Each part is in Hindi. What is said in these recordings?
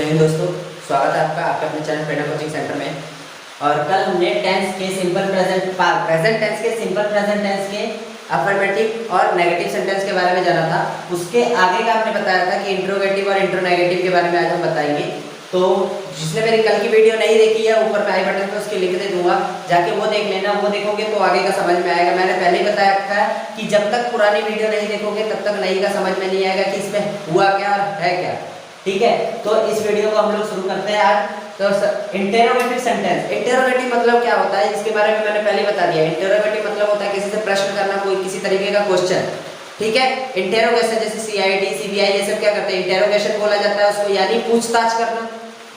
हिंद दोस्तों, स्वागत है आपका अपने चैनल प्रेरणा कोचिंग सेंटर में। और कल हमने टेंस के सिंपल प्रेजेंट टेंस के सिंपल प्रेजेंट टेंस के अफर्मेटिव और नेगेटिव सेंटेंस के बारे में जाना था। उसके आगे का हमने बताया था कि इंट्रोगेटिव और इंट्रोनेगेटिव के बारे में आज हम बताएंगे। तो जिसने मेरी कल की वीडियो नहीं देखी है, ऊपर मैं आई बटन पे उसकी लिंक दे दूंगा, जाके वो देख लेना। वो देखोगे तो आगे का समझ में आएगा। मैंने पहले ही बताया था कि जब तक पुरानी वीडियो नहीं देखोगे तब तक नई का समझ में नहीं आएगा कि इसमें हुआ क्या और है क्या। ठीक है, तो इस वीडियो को हम लोग शुरू करते हैं आज। तो इंटेरोगेटिव सेंटेंस, इंटेरोगेटिव मतलब क्या होता है इसके बारे में मैंने पहले बता दिया। इंटेरोगेटिव मतलब होता है किसी से प्रश्न करना, कोई किसी तरीके का क्वेश्चन। ठीक है, इंटेरोगेशन जैसे सीआईडी सीबीआई ये सब क्या करते हैं, इंटेरोगेशन बोला जाता है उसको, यानी पूछताछ करना।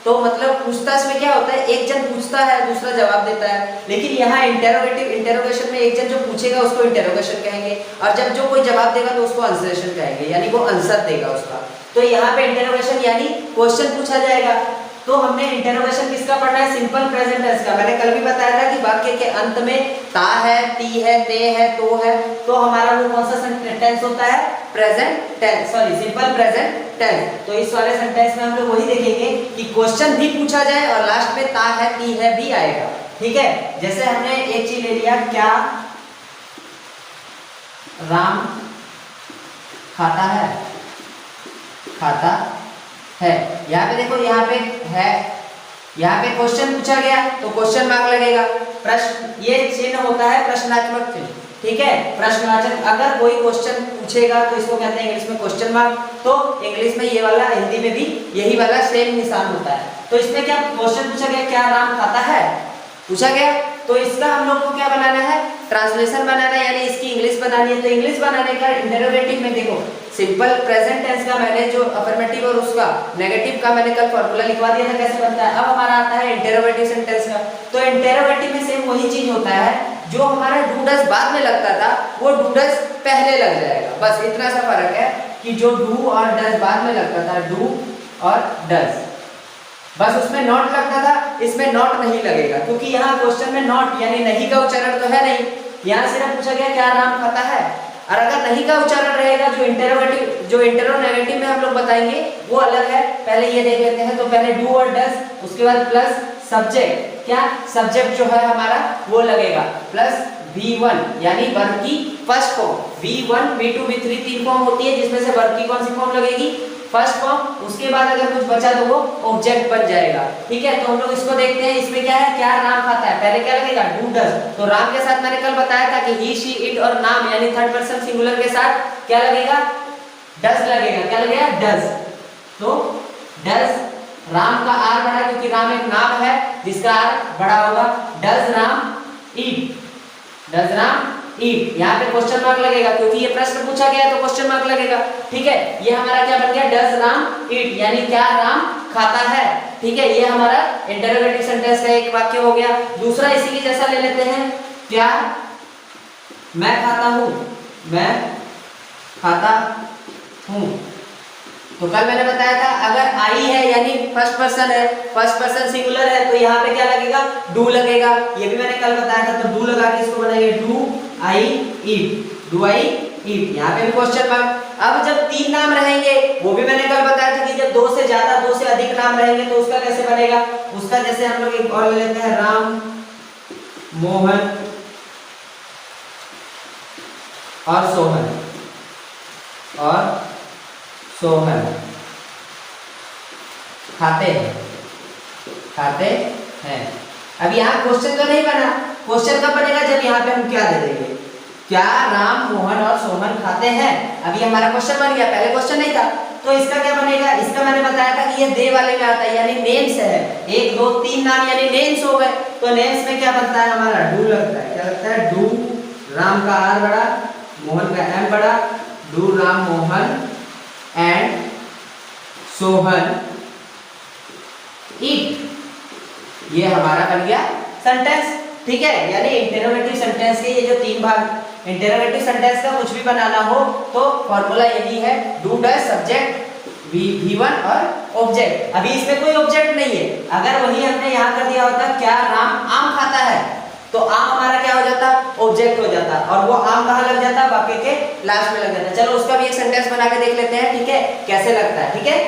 तो मतलब पूछताछ में क्या होता है, एक जन पूछता है दूसरा जवाब देता है। लेकिन यहाँ इंटेरोगेशन में एक जन जो पूछेगा उसको इंटेरोगेशन कहेंगे, और जब जो कोई जवाब देगा तो उसको आंसरेशन कहेंगे, यानी वो आंसर देगा उसका। तो यहाँ पे इंटेरोगेशन यानी क्वेश्चन पूछा जाएगा। तो हमने इंटेरोगेशन किसका पढ़ना है, सिंपल प्रेजेंट टेंस का। मैंने कल भी बताया था कि वाक्य के अंत में ता है, ती है, ते है, तो है, तो हमारा वो कौन सा टेंस होता है, present tense, sorry simple present tense. तो इस वाले सेंटेंस में हम लोग वही देखेंगे कि क्वेश्चन भी पूछा जाए और लास्ट में ता है, ती है भी आएगा। ठीक है, जैसे हमने एक चीज ले लिया, क्या राम खाता है, खाता है। यहाँ पे देखो, यहाँ पे है, यहाँ पे क्वेश्चन पूछा गया तो क्वेश्चन मार्क लगेगा। प्रश्न, ये चिन्ह होता है प्रश्नात्मक चिन्ह। ठीक है, प्रश्नवाचक। अगर कोई क्वेश्चन पूछेगा तो इसको कहते हैं इंग्लिश में क्वेश्चन मार्क। तो इंग्लिश में ये वाला, हिंदी में भी यही वाला सेम निशान होता है। तो इसमें क्या क्वेश्चन पूछा गया, क्या राम खाता है, पूछा गया। तो इसका हम लोग को क्या बनाना है, ट्रांसलेशन बनाना है, यानी इसकी इंग्लिश बनानी है। तो इंग्लिश बनाने का इंटेरोगेटिव में देखो, सिंपल प्रेजेंट टेंस का मैंने जो अफर्मेटिव और उसका नेगेटिव का मैंने कल फॉर्मूला लिखवा दिया था कैसे बनता है। अब हमारा आता है इंटेरोगेटिव सेंटेंस का। तो इंटेरोगेटिव में सेम वही चीज होता है, जो हमारा डू डज बाद में लगता था वो डू डज पहले लग जाएगा। बस इतना सा फर्क है कि जो डू और डज बाद में लगता था, डू और डज, बस उसमें नॉट लगता था, इसमें नॉट नहीं लगेगा, क्योंकि यहाँ क्वेश्चन में नॉट यानी नहीं का उच्चारण तो है नहीं। यहाँ सिर्फ पूछा गया क्या राम खाता है। और अगर नहीं का उच्चारण रहेगा, जो इंटेरोनेगेटिव में हम लोग बताएंगे वो अलग है। पहले ये देख लेते हैं। तो पहले डू और डज, उसके बाद प्लस सब्जेक्ट। क्या सब्जेक्ट जो है हमारा वो लगेगा प्लस V1, यानी वर्ब की first form. V1 V2 V3 तीन फॉर्म होती है, जिसमें से वर्ब की कौन सी फॉर्म लगेगी, फर्स्ट फॉर्म। उसके बाद अगर कुछ बचा तो वो ऑब्जेक्ट बन जाएगा। ठीक है, तो हम लोग इसको देखते हैं। इसमें क्या है, क्या राम खाता है, पहले क्या लगेगा, डू डज। तो राम के साथ मैंने कल बताया था कि ही शी इट, और नाम यानी थर्ड पर्सन सिंगुलर के साथ क्या लगेगा, डज लगेगा। क्या लगेगा, डज। तो डज, राम का आर बड़ा, क्योंकि राम एक नाम है जिसका आर बड़ा होगा। Does Ram eat, does Ram eat. यहाँ पे क्वेश्चन मार्क लगेगा, क्योंकि ये प्रश्न पूछा गया है तो क्वेश्चन मार्क लगेगा। ठीक है, ये हमारा क्या बन गया, डज राम ईट, यानी क्या राम खाता है। ठीक है, ये हमारा इंटरोगेटिव सेंटेंस का एक वाक्य हो गया। दूसरा इसी की जैसा ले लेते हैं, क्या मैं खाता हूं, मैं खाता हूं। तो कल मैंने बताया था अगर आई है यानी फर्स्ट पर्सन है, फर्स्ट पर्सन सिंगुलर है, तो यहाँ पे क्या लगेगा, डू लगेगा। ये भी मैंने कल बताया था। तो डू लगा के इसको बनाएंगे do I eat, do I ईट। यहाँ पे भी क्वेश्चन मार्क। अब जब तीन नाम रहेंगे, वो भी मैंने कल बताया था कि जब दो से ज्यादा, दो से अधिक नाम रहेंगे तो उसका कैसे बनेगा। उसका जैसे हम लोग एक और ले लेते हैं, राम मोहन और सोहन, और सोहन खाते हैं, खाते हैं। अब यहाँ क्वेश्चन तो नहीं बना, क्वेश्चन कब बनेगा, जब यहाँ पे हम क्या दे देंगे, क्या राम मोहन और सोहन खाते हैं। अभी हमारा क्वेश्चन बन गया, पहले क्वेश्चन नहीं था। तो इसका क्या बनेगा, इसका मैंने बताया था कि ये दे वाले में आता है, यानी नेम्स है। एक दो तीन नाम यानी नेम्स हो गए। तो नेम्स में क्या बनता है हमारा, डू लगता है। क्या लगता है, डू, राम का आर बड़ा, मोहन का एम बड़ा, डू राम मोहन एंड सोहन ईट। ये हमारा बन गया सेंटेंस। ठीक है, यानी इंटेरोगेटिव सेंटेंस के ये जो तीन भाग, इंटेरोगेटिव सेंटेंस का कुछ भी बनाना हो तो फॉर्मूला यही है, डू डज सब्जेक्ट V1 और ऑब्जेक्ट। अभी इसमें कोई ऑब्जेक्ट नहीं है। अगर वही हमने यहाँ कर दिया होता क्या राम आम खाता है, तो आम हमारा क्या हो जाता, ऑब्जेक्ट हो जाता, और वो आम कहाँ लग जाता, वाक्य के लास्ट में लग जाता। चलो उसका भी एक सेंटेंस बना के देख लेते हैं। ठीक है, कैसे लगता है। ठीक है,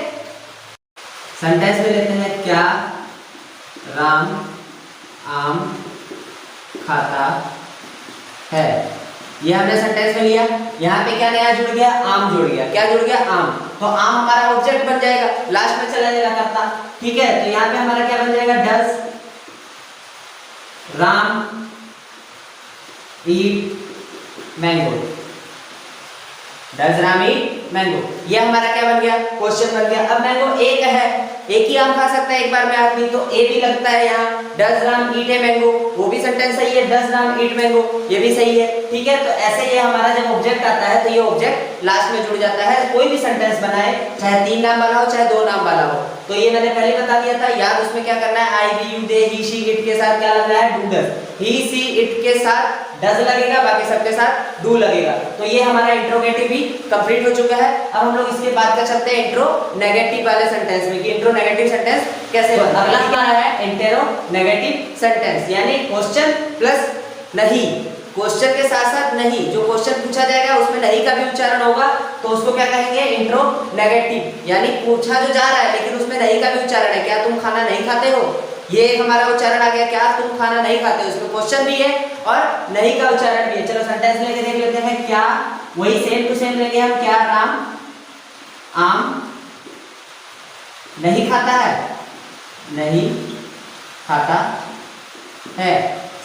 सेंटेंस में लेते हैं क्या राम आम खाता है। ये हमने सेंटेंस में लिया। यहाँ पे क्या नया जुड़ गया, आम जुड़ गया। क्या जुड़ गया, आम। तो आम हमारा ऑब्जेक्ट बन जाएगा, लास्ट में चला जाएगा करता। ठीक है, तो यहाँ पे हमारा क्या बन जाएगा, does Ram eat mango. Does Ram eat mango, ये हमारा क्या बन गया, क्वेश्चन बन गया। अब मैंगो एक है, एक ही आम खा सकता है एक बार में आदमी, तो ए भी लगता है यहाँ। Does Ram eat a mango, वो भी सेंटेंस सही है। डज राम ईट मैंगो, ये भी सही है। ठीक है, तो ऐसे ये हमारा जब ऑब्जेक्ट आता है तो ये ऑब्जेक्ट लास्ट में जुड़ जाता है। कोई भी सेंटेंस बनाए, चाहे 3 नाम वाला हो चाहे 2 नाम वाला हो। तो ये मैंने पहले बता दिया था, याद उसमें क्या करना है, I we you they he she it के साथ क्या लगना है, do does. He she it के साथ डज लगेगा, बाकी सबके साथ डू लगेगा। तो ये हमारा इंट्रोगेटिव भी कंप्लीट हो चुका है। अब हम लोग इसके बाद का चलते हैं इंट्रो नेगेटिव वाले सेंटेंस में, कि इंट्रो नेगेटिव सेंटेंस कैसे बनता है। अगला क्या है, इंटेरो नेगेटिव सेंटेंस, यानी क्वेश्चन प्लस नहीं, क्वेश्चन के साथ साथ नहीं। जो क्वेश्चन पूछा जाएगा उसमें नहीं का भी उच्चारण होगा, तो उसको क्या कहेंगे, इंट्रो नेगेटिव। यानी पूछा जो जा रहा है लेकिन उसमें नहीं का भी उच्चारण है। क्या तुम खाना नहीं खाते हो, ये एक हमारा उच्चारण आ गया। क्या तुम खाना नहीं खाते हो, इसमें क्वेश्चन भी है और नहीं का उच्चारण भी है। चलो सेंटेंस लेके देख लेते हैं। क्या, वही सेम टू सेम लेंगे हम। क्या राम आम नहीं खाता है, नहीं खाता है।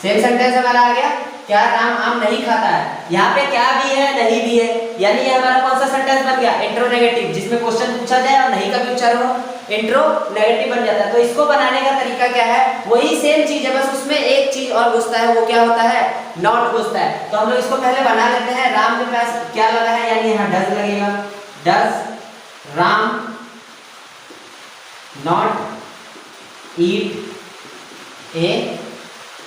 सेम सेंटेंस हमारा आ गया। क्या राम आम नहीं खाता है। यहाँ पे क्या भी है, नहीं भी है, यानी ये हमारा कौन सा सेंटेंस बन गया, इंट्रो नेगेटिव, जिसमें क्वेश्चन पूछा जाए और नहीं का भी उच्चारण हो, इंट्रो नेगेटिव बन जाता है। तो इसको बनाने का तरीका क्या है, वही सेम चीज है, बस उसमें एक चीज और घुसता है। वो क्या होता है, नॉट घुसता है। तो हम लोग इसको पहले बना लेते हैं। राम के पास क्या लगा है, यानी यहाँ डज लगेगा। Does Ram not eat a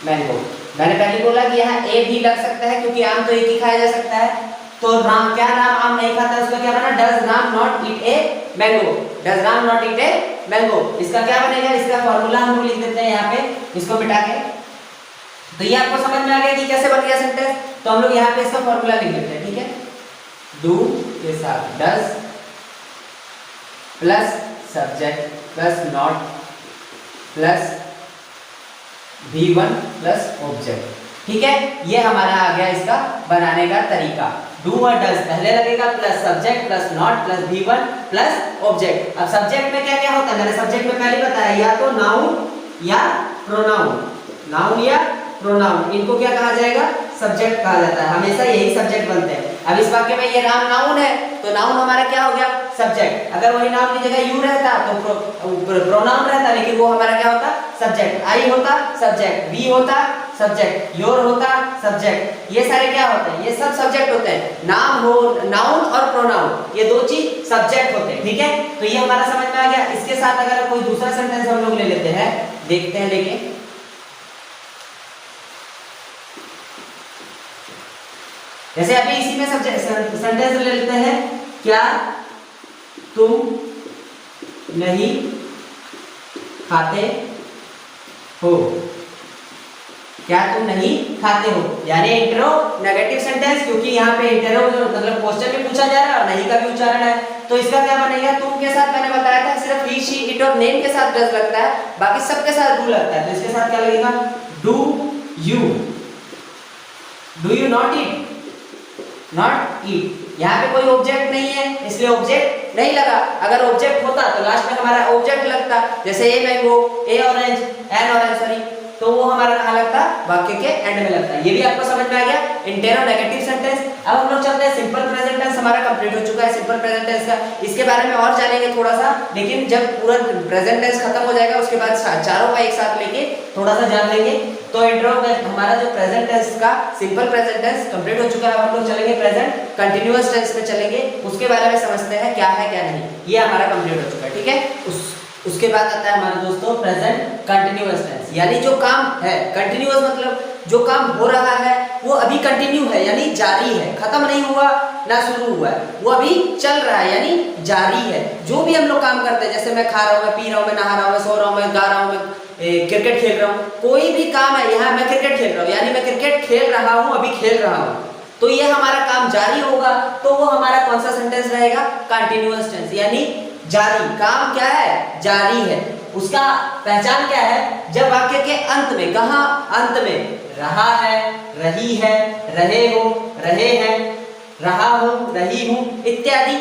mango. मैंने पहले बोला कि यहाँ ए भी लग सकता है, क्योंकि आम तो एक ही खाया जा सकता है। तो राम, क्या राम आम नहीं खाता, उसका क्या बना, does Ram not eat a mango. Does Ram not eat a mango, इसका क्या बनेगा, इसका फॉर्मूला हम लोग लिख देते हैं यहाँ पे, इसको मिटा के। तो ये आपको समझ में आ गया कि कैसे बन गया सेंटेंस। तो हम लोग यहाँ पे इसका फॉर्मूला लिख देते हैं। ठीक है, डू के साथ does plus subject plus not plus V1 plus object. ठीक है, ये हमारा आ गया इसका बनाने का तरीका। डू और डज पहले लगेगा, plus subject plus not plus V1 plus object. अब सब्जेक्ट में क्या क्या होता है, मैंने सब्जेक्ट में पहले बताया, या तो नाउन या प्रोनाउन। नाउन या प्रोनाउन, इनको क्या कहा जाएगा, सब्जेक्ट कहा जाता है। हमेशा यही सब्जेक्ट बनते हैं। अब इस वाक्य में ये राम नाउन है, तो नाउन हमारा क्या हो गया, सब्जेक्ट। अगर वही नाउन की जगह यू रहता तो प्रोनाउन रहता, लेकिन वो हमारा क्या होता, सब्जेक्ट। आई होता सब्जेक्ट, वी होता सब्जेक्ट, योर होता सब्जेक्ट। ये सारे क्या होते हैं, ये सब सब्जेक्ट होते हैं। नाम हो, नाउन और प्रोनाउन, ये दो चीज सब्जेक्ट होते हैं। ठीक है, तो ये हमारा समझ में आ गया। इसके साथ अगर कोई दूसरा सेंटेंस हम लोग ले लेते हैं, देखते हैं लेके। जैसे अभी इसी में सेंटेंस ले लेते हैं। क्या तुम नहीं खाते हो, क्या तुम नहीं खाते हो, यानी इंट्रो नेगेटिव सेंटेंस, क्योंकि यहाँ पे इंट्रो मतलब क्वेश्चन भी पूछा जा रहा है और नहीं का भी उच्चारण है। तो इसका क्या बनेगा, तुम के साथ मैंने बताया था सिर्फ ही शी इट और नेम के साथ डज लगता है, बाकी सबके साथ डू लगता है। तो इसके साथ क्या लगेगा, do you not eat, not eat. यहाँ पे कोई ऑब्जेक्ट नहीं है, इसलिए ऑब्जेक्ट नहीं लगा। अगर ऑब्जेक्ट होता तो लास्ट में हमारा ऑब्जेक्ट लगता, जैसे a mango, A orange, N orange sorry, तो वो हमारा कहाँ लगता, वाक्य के एंड में लगता है। ये भी आपको समझ में आ गया, इंटेरो नेगेटिव सेंटेंस। अब हम लोग चलते हैं सिंपल प्रेजेंट टेंस, हमारा कंप्लीट हो चुका है सिंपल प्रेजेंट टेंस का। इसके बारे में और जानेंगे थोड़ा सा, लेकिन जब पूरा प्रेजेंट टेंस खत्म हो जाएगा उसके बाद चारों का एक साथ लेके थोड़ा सा जान लेंगे। तो इंट्रो में हमारा जो प्रेजेंट टेंस का सिंपल प्रेजेंट टेंस कंप्लीट हो चुका है। अब हम लोग चलेंगे प्रेजेंट कंटिन्यूअस टेंस में चलेंगे, उसके बारे में समझते हैं क्या है क्या नहीं। ये हमारा कंप्लीट हो चुका है। ठीक है, उसके बाद आता है हमारे दोस्तों प्रेजेंट कंटिन्यूअस टेंस, यानी जो काम है कंटिन्यूअस, मतलब जो काम हो रहा है वो अभी कंटिन्यू है, यानी जारी है, खत्म नहीं हुआ ना शुरू हुआ है, वो अभी चल रहा है यानी जारी है। जो भी हम लोग काम करते हैं, जैसे मैं खा रहा हूँ, मैं पी रहा हूँ, मैं नहा रहा हूँ, मैं सो रहा हूँ, मैं गा रहा हूँ, मैं क्रिकेट खेल रहा हूँ, कोई भी काम है, यहाँ मैं क्रिकेट खेल रहा हूँ यानी मैं क्रिकेट खेल रहा हूँ, अभी खेल रहा हूँ, तो ये हमारा काम जारी होगा। तो वो हमारा कौन सा सेंटेंस रहेगा, कंटिन्यूअस टेंस, यानी जारी, काम क्या है, जारी है। उसका पहचान क्या है, जब वाक्य के अंत में, कहाँ अंत में, रहा है, रही है, रहे हो, रहे हैं, रहा हूं, रही हूं इत्यादि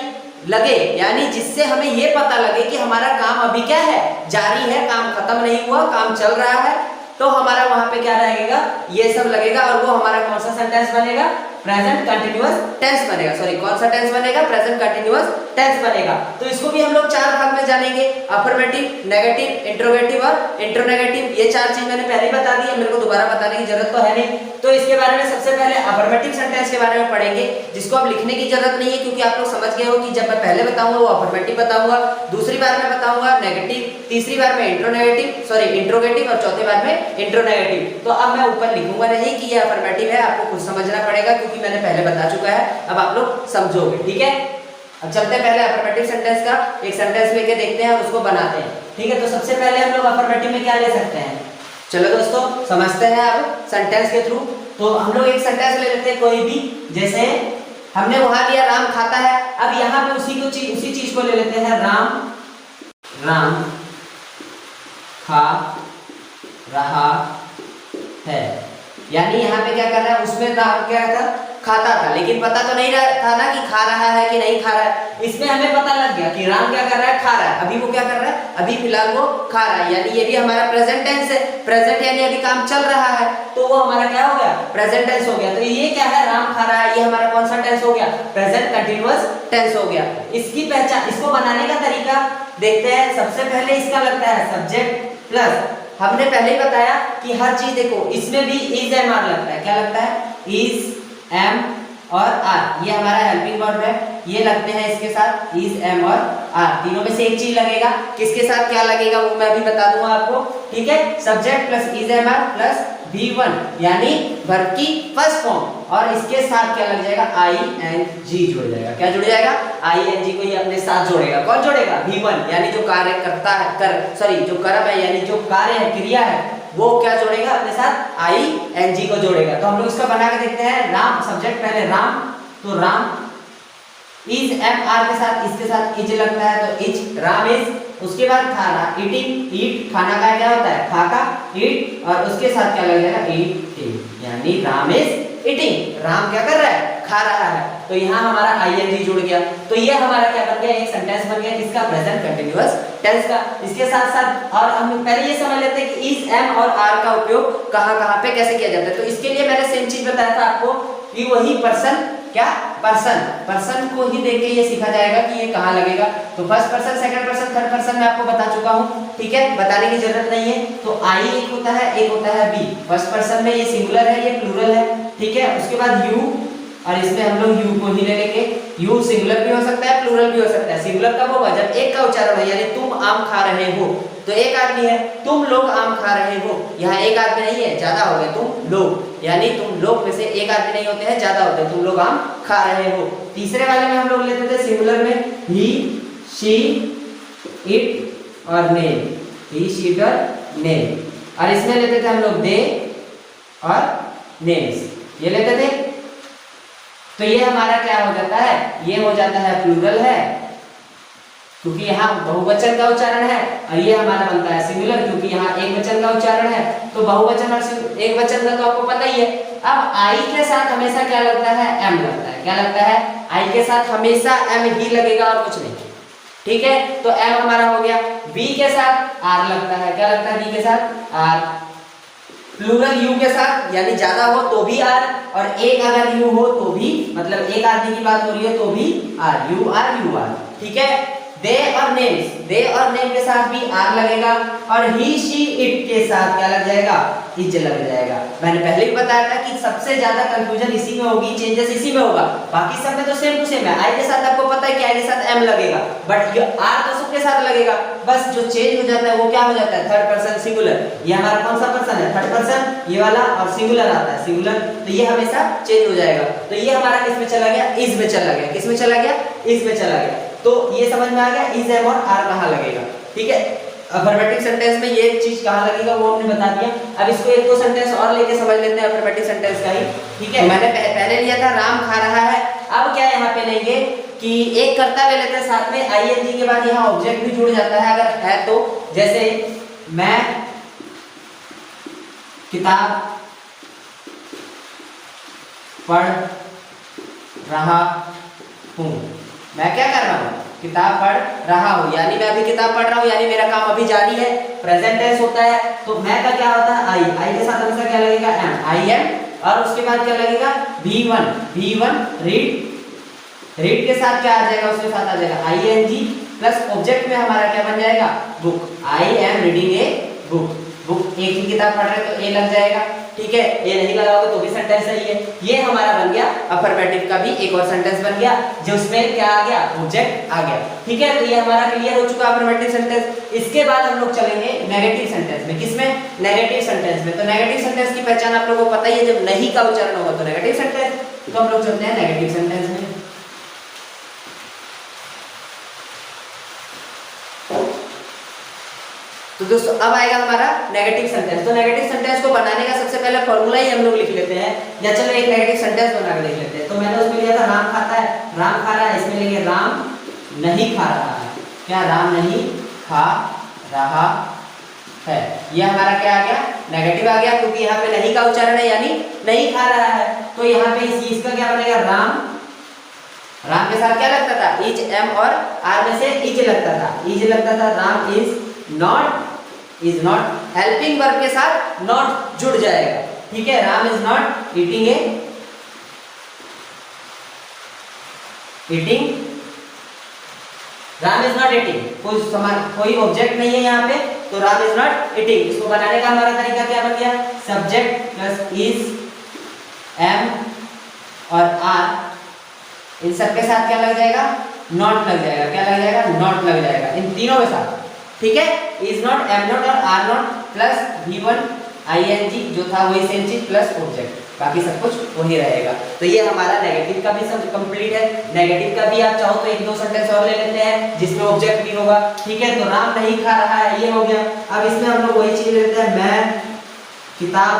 लगे, यानी जिससे हमें ये पता लगे कि हमारा काम अभी क्या है, जारी है, काम खत्म नहीं हुआ, काम चल रहा है, तो हमारा वहां पे क्या रहेगा, ये सब लगेगा और वो हमारा कौन सा सेंटेंस बनेगा, प्रेजेंट कंटिन्यूअस टेंस बनेगा। सॉरी, कौन सा टेंस बनेगा, प्रेजेंट कंटिन्यूअस टेंस बनेगा। तो इसको भी हम लोग चार भाग में जानेंगे, अफर्मेटिव, नेगेटिव, इंट्रोगेटिव और इंट्रोनेगेटिव। ये चार चीज मैंने पहले ही बता दी है, मेरे को दोबारा बताने की जरूरत तो है नहीं। तो इसके बारे में सबसे पहले अफर्मेटिव सेंटेंस के बारे में पढ़ेंगे, जिसको अब लिखने की जरूरत नहीं है, क्योंकि आप लोग समझ गए हो कि जब मैं पहले बताऊंगा वो अफर्मेटिव बताऊंगा, दूसरी बार में बताऊंगा नेगेटिव, तीसरी बार में इंट्रोगेटिव और चौथी बार में इंट्रोनेगेटिव। तो अब मैं ऊपर लिखूंगा नहीं कि ये अफर्मेटिव है, आपको खुद समझना पड़ेगा, क्योंकि मैंने पहले बता चुका है, अब आप लोग समझोगे, ठीक है। अब चलते हैं पहले अफर्मेटिव सेंटेंस का एक सेंटेंस लेके देखते हैं और उसको बनाते हैं, ठीक है। तो सबसे पहले हम लोग अफर्मेटिव में क्या ले सकते हैं, चलो दोस्तों समझते हैं अब सेंटेंस के थ्रू। तो हम लोग एक सेंटेंस ले लेते हैं कोई भी, जैसे हमने वहां लिया राम खाता है, अब यहाँ पे उसी चीज को ले लेते हैं, राम खा रहा है, यानी यहाँ पे क्या कर रहा है, उसमें राम क्या था, खाता था, लेकिन पता तो नहीं था ना कि खा रहा है कि नहीं खा रहा है। इसमें हमें पता लग गया कि राम क्या कर रहा है, खा रहा है। अभी वो क्या कर रहा है, अभी फिलहाल वो खा रहा है, यानी ये भी हमारा प्रेजेंट टेंस है। प्रेजेंट यानी अभी काम चल रहा है, तो वो हमारा क्या हो गया, प्रेजेंट टेंस हो गया। तो ये क्या है, राम खा रहा है, ये हमारा कौन सा टेंस हो गया, प्रेजेंट कंटिन्यूअस टेंस हो गया। इसकी पहचान, इसको बनाने का तरीका देखते हैं। सबसे पहले इसका लगता है सब्जेक्ट प्लस, हमने पहले ही बताया कि हर चीज देखो, इसमें भी इज एम आर लगता है, क्या लगता है, इज एम और आर, ये हमारा हेल्पिंग वर्ब है, ये लगते हैं इसके साथ इज एम और आर, तीनों में से एक चीज लगेगा। किसके साथ क्या लगेगा वो मैं अभी बता दूंगा आपको, ठीक है। Subject plus is am are plus V1 यानी वर्ब की फर्स्ट फॉर्म, और इसके साथ क्या लग जाएगा, ING जुड़ जाएगा। क्या जुड़ जाएगा, ING को ये अपने साथ जोड़ेगा। कौन जोड़ेगा, V1 यानी जो कार्य करता है, जो कर्म है यानी जो कार्य है, क्रिया है, वो क्या जोड़ेगा अपने साथ, ING को जोड़ेगा। तो हम लोग इसका बना के देखते हैं। राम सब्जेक्ट पहले राम, तो राम इज एम आर के साथ, इसके साथ इज लगता है, तो इज, राम इज, उसके बाद खाना, ईटिंग, ईट खाना का क्या होता है, खाता, ईट, और उसके साथ क्या लग जाएगा, ईटिंग, यानी राम इज ईटिंग, राम क्या कर रहा है, खा रहा है। तो यहाँ हमारा ING जुड़ गया। तो ये हमारा क्या बन गया, एक सेंटेंस बन गया किसका, प्रेजेंट कंटिन्यूअस टेंस का। इसके साथ साथ और हम पहले ये समझ लेते हैं कि इज एम और आर का उपयोग कहाँ पे कैसे किया जाता है। तो इसके लिए मैंने सेम चीज बताया था आपको कि वही पर्सन, क्या पर्सन को ही देख के ये सीखा जाएगा कि ये कहाँ लगेगा। तो first person, second person, third person मैं आपको बता चुका हूँ, ठीक है, बताने की जरूरत नहीं है। तो आई एक होता है, एक होता है बी। फर्स्ट पर्सन में ये सिंगुलर है, ये प्लूरल है, ठीक है। उसके बाद यू, और इसमें हम लोग यू को ही ले लेंगे। यू सिंगुलर भी हो सकता है, प्लूरल भी हो सकता है। सिंगुलर कब होगा, जब एक का उच्चारण हो, यानी तुम आम खा रहे हो, तो एक आदमी है, तुम लोग आम खा रहे हो, यहाँ एक आदमी नहीं है, ज्यादा हो गए, तुम लोग, यानी तुम लोग में से एक आदमी नहीं होते हैं, ज्यादा होते हैं, तुम लोग आम खा रहे हो। तीसरे वाले में हम लोग लेते थे सिंगुलर में ही, शी, इट और नेम, ही, शी और नेम, और इसमें लेते थे हम लोग दे और नेम्स, ये लेते थे। तो ये हमारा क्या हो जाता है, ये हो जाता है प्लूरल है, क्योंकि यहाँ बहुवचन का उच्चारण है, और ये हमारा बनता है सिंगुलर, क्योंकि यहाँ एक वचन का उच्चारण है। तो बहुवचन और एक वचन का तो आपको पता ही है। अब आई के साथ हमेशा क्या लगता है, एम लगता है। क्या लगता है, आई के साथ हमेशा एम ही लगेगा और कुछ नहीं, ठीक है। तो एम हमारा हो गया। बी के साथ आर लगता है, क्या लगता है, बी के साथ आर। प्लूरल यू के साथ, यानी ज्यादा हो तो भी आर, और एक अगर यू हो तो भी, मतलब एक आदमी की बात हो रही है तो भी आर, यू आर, ठीक है। दे और नेम्स, दे और नेम के साथ भी आर लगेगा, और ही, शी, इट के साथ क्या लग जाएगा, इज लग जाएगा। मैंने पहले ही बताया था कि सबसे ज्यादा कंफ्यूजन इसी में होगी, चेंजेस इसी में होगा, बाकी सब में तो सेम टू सेम है। आई के साथ आपको पता है कि आई के साथ एम लगेगा, बट ये आर तो सबके साथ लगेगा, बस जो चेंज हो जाता है वो क्या हो जाता है, थर्ड पर्सन सिंगुलर। ये हमारा कौन सा पर्सन है, थर्ड पर्सन, ये वाला, और सिंगुलर आता है, सिंगुलर, तो ये हमेशा चेंज हो जाएगा। तो ये हमारा किस में चला गया, इज में चला गया। किस में चला गया, इज में चला गया। तो ये समझ में आ गया इज, एम और आर कहाँ लगेगा, ठीक है। अफर्मेटिव सेंटेंस में ये चीज कहाँ लगेगा वो हमने बता दिया। अब इसको एक दो सेंटेंस और लेके समझ लेते हैं अफर्मेटिव सेंटेंस का ही, ठीक है। मैंने पहले लिया था राम खा रहा है, अब क्या यहाँ पे लेंगे कि एक कर्ता ले लेते हैं साथ में, आईएनजी के बाद यहाँ ऑब्जेक्ट भी जुड़ जाता है अगर है तो। जैसे मैं किताब पढ़ रहा हूँ। मैं क्या कर रहा हूँ? किताब पढ़ रहा हूँ, यानी मैं अभी किताब पढ़ रहा हूँ, यानी मेरा काम अभी जारी है, प्रेजेंट टेंस होता है। तो मैं का क्या होता है? आई के साथ हमेशा क्या लगेगा? एम, आई एम, और उसके बाद क्या लगेगा? V1 रीड के साथ क्या आ जाएगा? उसके साथ आ जाएगा ING प्लस ऑब्जेक्ट में हमारा क्या बन जाएगा? Book. I am reading a book. Book एक ही किताब पढ़ रहे तो ए लग जाएगा, ठीक है। ये नहीं लगाओगे तो भी सेंटेंस सही है। ये हमारा बन गया अफर्मेटिव का भी एक और सेंटेंस बन गया, जिसमें क्या आ गया? ऑब्जेक्ट आ गया, ठीक है। तो ये हमारा क्लियर हो चुका अफर्मेटिव सेंटेंस। इसके बाद हम लोग चलेंगे नेगेटिव सेंटेंस में। किसमें? नेगेटिव सेंटेंस में। तो नेगेटिव सेंटेंस की पहचान आप लोगों को पता ही है, जब नहीं का उच्चारण होगा तो नेगेटिव सेंटेंस। तो हम लोग चलते हैं नेगेटिव सेंटेंस में। तो दोस्तों अब आएगा हमारा नेगेटिव सेंटेंस। तो नेगेटिव सेंटेंस को बनाने का सबसे पहले फॉर्मूला ही हम लोग लिख लेते हैं, या चलो एक नेगेटिव सेंटेंस बना के देख लेते हैं। तो मैंने उसमें लिया था राम खाता है, राम खा रहा है। इसमें लेंगे राम नहीं खा रहा है। क्या? राम नहीं खा रहा है। ये हमारा क्या आ गया? नेगेटिव आ गया, क्योंकि यहाँ पे नहीं का उच्चारण है, यानी नहीं खा रहा है। तो यहाँ पे इस चीज का क्या बनेगा? राम के साथ क्या लगता था? इज, एम और आर में से इज लगता था, इज लगता था। Ram is not helping verb के साथ नॉट जुड़ जाएगा, ठीक है। Ram is not eating Ram is not eating, कोई ऑब्जेक्ट नहीं है यहाँ पे, तो राम इज नॉट ईटिंग। इसको बनाने का हमारा तरीका क्या बन गया? सब्जेक्ट प्लस इज, एम और आर, इन सब के साथ क्या लग जाएगा? नॉट लग जाएगा। क्या लग जाएगा? नॉट लग जाएगा इन तीनों के साथ, ठीक है। इज नॉट, एम नॉट और are not plus V1 ING जो था वही सेम चीज प्लस ऑब्जेक्ट, बाकी सब कुछ वही रहेगा। तो ये हमारा नेगेटिव का भी सब कंप्लीट है। नेगेटिव का भी आप चाहो तो एक दो सेंटेंस और ले लेते हैं जिसमें ऑब्जेक्ट भी होगा, ठीक है। तो राम नहीं खा रहा है, ये हो गया। अब इसमें हम लोग वही चीज लेते हैं, मैं किताब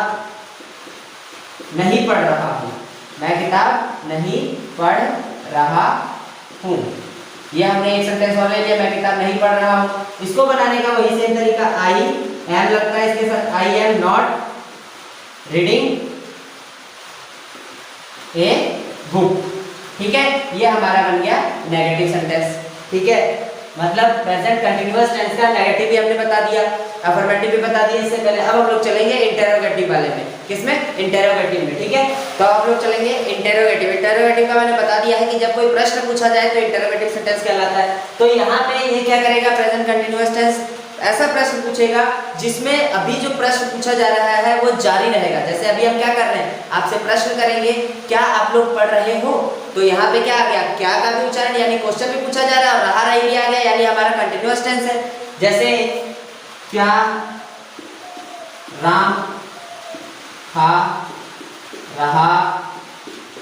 नहीं पढ़ रहा हूँ। मैं किताब नहीं पढ़ रहा हूँ, ये हमने एक सेंटेंस और ले लिया, मैं किताब नहीं पढ़ रहा हूँ। इसको बनाने का वही सेम तरीका, आई एम लगता है इसके साथ, I am not reading a book, ठीक है। ये हमारा बन गया नेगेटिव सेंटेंस, ठीक है। मतलब प्रेजेंट कंटीन्यूअस टेंस का नेगेटिव भी हमने बता दिया, अफर्मेटिव भी बता दिया इससे पहले। अब हम लोग चलेंगे इंटेरोगेटिव वाले में। किसमें? इंटेरोगेटिव में, ठीक है। तो अब लोग चलेंगे इंटेरोगेटिव। इंटेरोगेटिव का मैंने बता दिया है कि जब कोई प्रश्न पूछा जाए तो इंटेरोगेटिव सेंटेंस कहलाता है। तो यहाँ पे ये क्या करेगा? प्रेजेंट कंटीन्यूअस टेंस ऐसा प्रश्न पूछेगा जिसमें अभी जो प्रश्न पूछा जा रहा है वो जारी रहेगा। जैसे अभी हम क्या कर रहे हैं? आपसे प्रश्न करेंगे, क्या आप लोग पढ़ रहे हो? तो यहाँ पे क्या आ गया? क्या का भी उच्चारण, यानी क्वेश्चन भी पूछा जा रहा है और रहा रही भी आ गया, यानी हमारा कंटीन्यूअस टेंस है। जैसे क्या राम खा रहा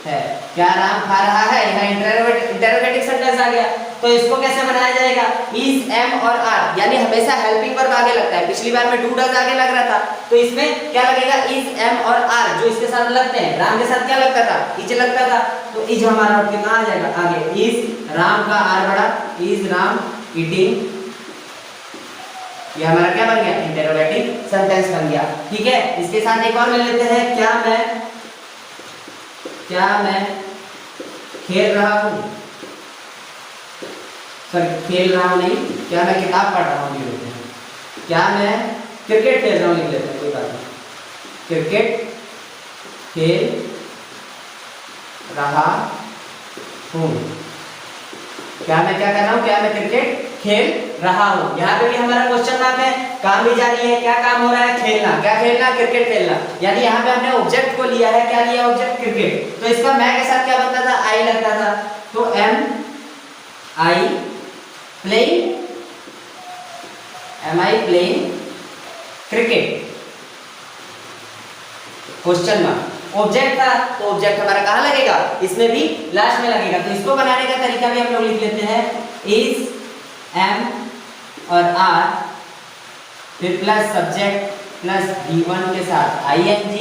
है? क्या राम खा रहा है? यहाँ इंटरोगेटिव सेंटेंस आ गया। तो इसको कैसे बनाया जाएगा? इज, एम और आर, यानी हमेशा हेल्पिंग वर्ब आगे लगता है। पिछली बार में डू डज आगे लग रहा था, तो इसमें क्या लगेगा? इज, एम और आर जो इसके साथ लगते हैं। राम के साथ क्या लगता था? इज लगता था, तो इज हमारा उठ के कहाँ आ जाएगा? आगे। इज राम का आर बड़ा, इज राम ईटिंग, ये हमारा क्या बन गया? इंटरोगेटिव सेंटेंस बन गया, ठीक है। इसके साथ एक और ले लेते हैं, क्या मैं खेल रहा हूँ, सॉरी खेल रहा हूँ नहीं, क्या मैं किताब पढ़ रहा हूँ, ये लेते हैं। क्या मैं क्रिकेट खेल रहा हूँ, लिख लेते हैं, कोई बात नहीं। क्रिकेट खेल रहा हूँ, क्या मैं क्या कर रहा हूँ? क्या मैं क्रिकेट खेल रहा हूँ। यहाँ पे भी हमारा क्वेश्चन मार्क है, काम भी जारी है। क्या काम हो रहा है? खेलना। क्या खेलना? क्रिकेट खेलना। यानी यहाँ पे हमने ऑब्जेक्ट को लिया है, क्या लिया? Object cricket. तो इसका मैं के साथ क्या बनता था? आई लगता था, तो am I playing cricket, question mark. Object था तो ऑब्जेक्ट हमारा कहाँ लगेगा? इसमें भी लास्ट में लगेगा। तो इसको बनाने का तरीका भी हम लोग लिख लेते हैं, इज, एम और आर, फिर प्लस सब्जेक्ट प्लस V1 के साथ ING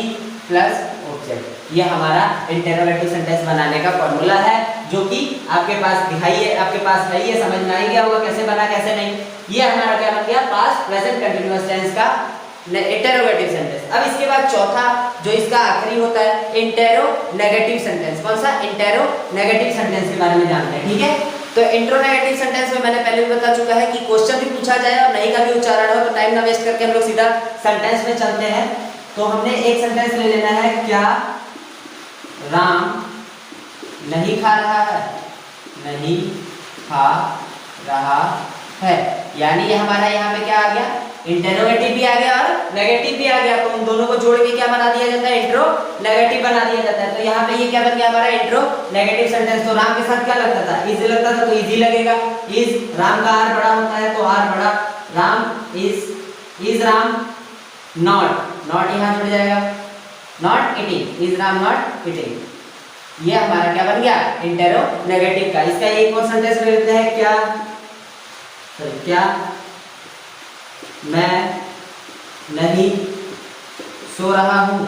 प्लस ऑब्जेक्ट। ये हमारा इंटरोगेटिव सेंटेंस बनाने का फॉर्मूला है। जो कि आपके पास दिखाई है, आपके पास है, ये समझ में आ गया होगा कैसे बना कैसे नहीं। ये हमारा क्या बन गया, पास्ट प्रेजेंट कंटिन्यूअस टेंस का इंटेरोगेटिव सेंटेंस। अब इसके बाद चौथा जो इसका आखिरी होता है इंटेरोनेगेटिव सेंटेंस। कौन सा, इंटेरोनेगेटिव सेंटेंस के बारे में जानते हैं, ठीक है। तो इंट्रोनेगेटिव सेंटेंस में मैंने पहले भी बता चुका है कि क्वेश्चन भी पूछा जाए और नहीं का भी उच्चारण हो, तो टाइम ना वेस्ट करके हम लोग सीधा सेंटेंस में चलते हैं। तो हमने एक सेंटेंस ले लेना है, क्या राम नहीं खा रहा है, नहीं खा रहा है, यानी ये हमारा यहाँ पे क्या आ गया, इंटेरोगेटिव भी आ गया और नेगेटिव भी आ गया। तो उन दोनों को जोड़ के क्या बना दिया जाता है, इंट्रो नेगेटिव बना दिया जाता है। तो यहाँ पे ये क्या बन गया हमारा इंट्रो नेगेटिव सेंटेंस। तो राम के साथ क्या लगता था, इजी लगता था, तो इजी लगेगा। इज, राम का आर बड़ा होता है तो आर बड़ा, राम इज राम नॉट यहाँ जुड़ जाएगा, not eating, is Ram not eating. ये हमारा क्या बन गया, इंटेरोनेगेटिव का। इसका एक और सेंटेंस ले लेते हैं, क्या मैं नहीं सो रहा हूँ,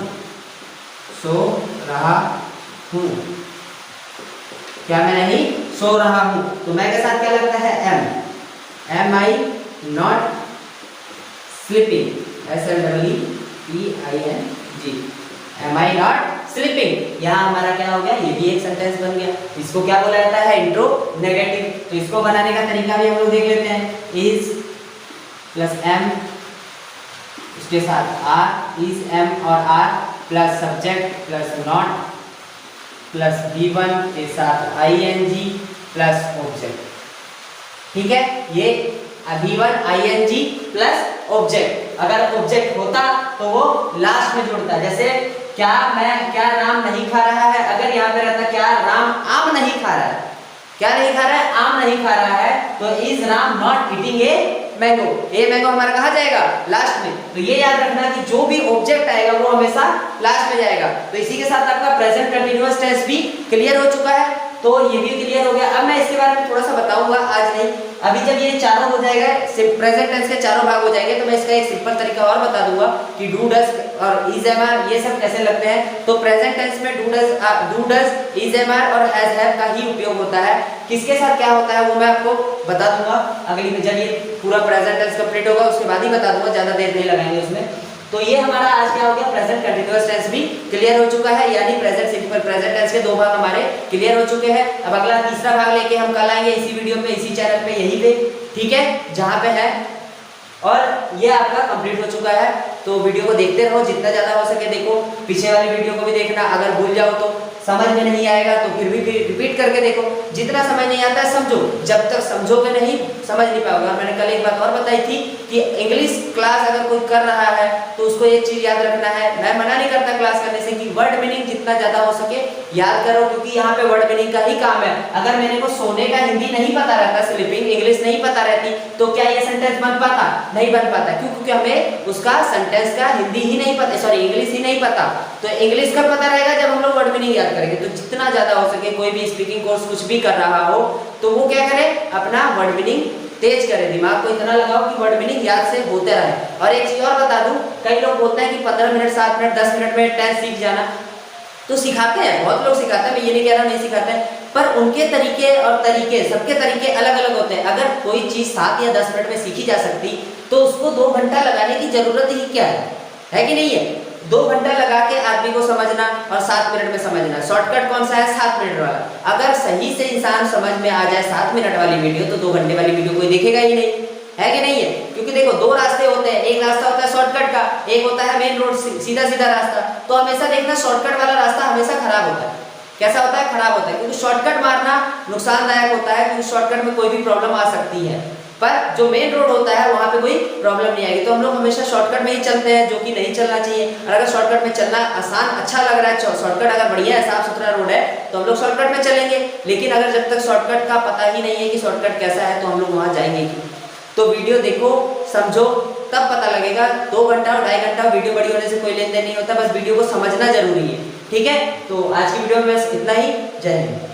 क्या मैं नहीं सो रहा हूँ। तो मैं के साथ क्या लगता है, am I not sleeping, SLEEPING, am I not sleeping. यहाँ हमारा क्या हो गया, ये भी एक सेंटेंस बन गया। इसको क्या बोला जाता है, इंट्रो नेगेटिव। तो इसको बनाने का तरीका भी हम लोग देख लेते हैं। इज प्लस एम, इसके साथ आर, इज एम और are plus subject plus not plus V1 के साथ ING प्लस ऑब्जेक्ट, ठीक है। ये V1 ING प्लस ऑब्जेक्ट, अगर ऑब्जेक्ट होता तो वो लास्ट में जुड़ता, जैसे क्या राम नहीं खा रहा है, अगर यहाँ पे रहता क्या राम आम नहीं खा रहा है, क्या नहीं खा रहा है, आम नहीं खा रहा है, तो is Ram not eating a mango, a mango हमारा कहाँ जाएगा, लास्ट में। तो ये याद रखना कि जो भी ऑब्जेक्ट आएगा वो हमेशा लास्ट में जाएगा। तो इसी के साथ आपका प्रेजेंट कंटीन्यूअस टेंस भी क्लियर हो चुका है, तो ये भी क्लियर हो गया। अब मैं इसके बारे में थोड़ा सा बताऊंगा, आज नहीं, अभी जब ये चारों हो जाएगा, प्रेजेंट टेंस के चारों भाग हो जाएंगे, तो मैं इसका एक सिंपल तरीका और बता दूंगा कि डू डज और इज एम आर ये सब कैसे लगते हैं। तो प्रेजेंट टेंस में do does is am are और हैज हैव का ही उपयोग होता है। किसके साथ क्या होता है वो मैं आपको बता दूंगा अगली में, जब ये पूरा प्रेजेंट टेंस कंप्लीट होगा उसके बाद ही बता दूंगा, ज्यादा देर नहीं लगाएंगे उसमें। तो ये हमारा आज क्या हो गया, प्रेजेंट कंटीन्यूअस टेंस भी क्लियर हो चुका है, यानी प्रेजेंट सिंपल प्रेजेंट टेंस के दो भाग हमारे क्लियर हो चुके हैं। अब अगला तीसरा भाग लेके हम कल आएंगे इसी वीडियो पे, इसी चैनल पे, यहीं पे, ठीक है, जहां पे है। और ये आपका कंप्लीट हो चुका है, तो वीडियो को देखते रहो, जितना ज्यादा हो सके देखो। पीछे वाली वीडियो को भी देखना, अगर भूल जाओ तो समझ में नहीं आएगा तो फिर भी रिपीट करके देखो। जितना समझ नहीं आता है समझो, जब तक समझोगे नहीं समझ नहीं पाओगे। और मैंने कल एक बात और बताई थी कि इंग्लिश क्लास अगर कोई कर रहा है तो उसको एक चीज याद रखना है, मैं मना नहीं करता क्लास करने से, कि वर्ड मीनिंग जितना ज्यादा हो सके याद करो, क्योंकि यहाँ पे वर्ड मीनिंग का ही काम है। अगर मेरे को सोने का हिंदी नहीं पता रहता, स्लीपिंग इंग्लिश नहीं पता रहती, तो क्या ये सेंटेंस बन पाता, नहीं बन पाता। क्यों, क्योंकि हमें उसका सेंटेंस का हिंदी ही नहीं पता, सॉरी इंग्लिश ही नहीं पता। तो इंग्लिश कब पता रहेगा, जब हम लोग वर्ड मीनिंग याद करेंगे। तो जितना ज्यादा हो सके कोई भी स्पीकिंग कोर्स कुछ भी कर रहा हो तो वो क्या करे, अपना वर्ड मीनिंग तेज करे, दिमाग को इतना लगाओ कि वर्ड मीनिंग याद से होते रहे। और एक चीज और बता दूं, कई लोग बोलते हैं कि 15 मिनट 7 मिनट 10 मिनट में टेंस सीख जाना, तो सिखाते हैं, बहुत लोग सिखाते हैं, मैं ये नहीं कह रहा नहीं सिखाते हैं, पर उनके तरीके और तरीके सबके तरीके अलग अलग होते हैं। अगर कोई चीज 7 या 10 मिनट में सीखी जा सकती तो उसको 2 घंटा लगाने की जरूरत ही क्या है कि नहीं है। 2 घंटा लगा के आदमी को समझना और 7 मिनट में समझना, शॉर्टकट कौन सा है, 7 मिनट वाला। अगर सही से इंसान समझ में आ जाए 7 मिनट वाली वीडियो, तो 2 घंटे वाली वीडियो कोई देखेगा ही नहीं, है कि नहीं है। क्योंकि देखो 2 रास्ते होते हैं, एक रास्ता होता है शॉर्टकट का, एक होता है मेन रोड सीधा सीधा रास्ता। तो हमेशा देखना शॉर्टकट वाला रास्ता हमेशा खराब होता है। कैसा होता है, खराब होता है, क्योंकि शॉर्टकट मारना नुकसानदायक होता है, क्योंकि शॉर्टकट में कोई भी प्रॉब्लम आ सकती है, पर जो मेन रोड होता है वहां पे कोई प्रॉब्लम नहीं आएगी। तो हम लोग हमेशा शॉर्टकट में ही चलते हैं, जो कि नहीं चलना चाहिए। और अगर शॉर्टकट में चलना आसान अच्छा लग रहा है, शॉर्टकट अगर बढ़िया है, साफ सुथरा रोड है, तो हम लोग शॉर्टकट में चलेंगे। लेकिन अगर जब तक शॉर्टकट का पता ही नहीं है कि शॉर्टकट कैसा है, तो हम लोग वहां जाएंगे क्यों। तो वीडियो देखो, समझो, तब पता लगेगा। 2 घंटा और 2.5 घंटा वीडियो बड़ी होने से कोई लेन देन नहीं होता, बस वीडियो को समझना जरूरी है, ठीक है। तो आज की वीडियो में बस इतना ही, जय हिंद।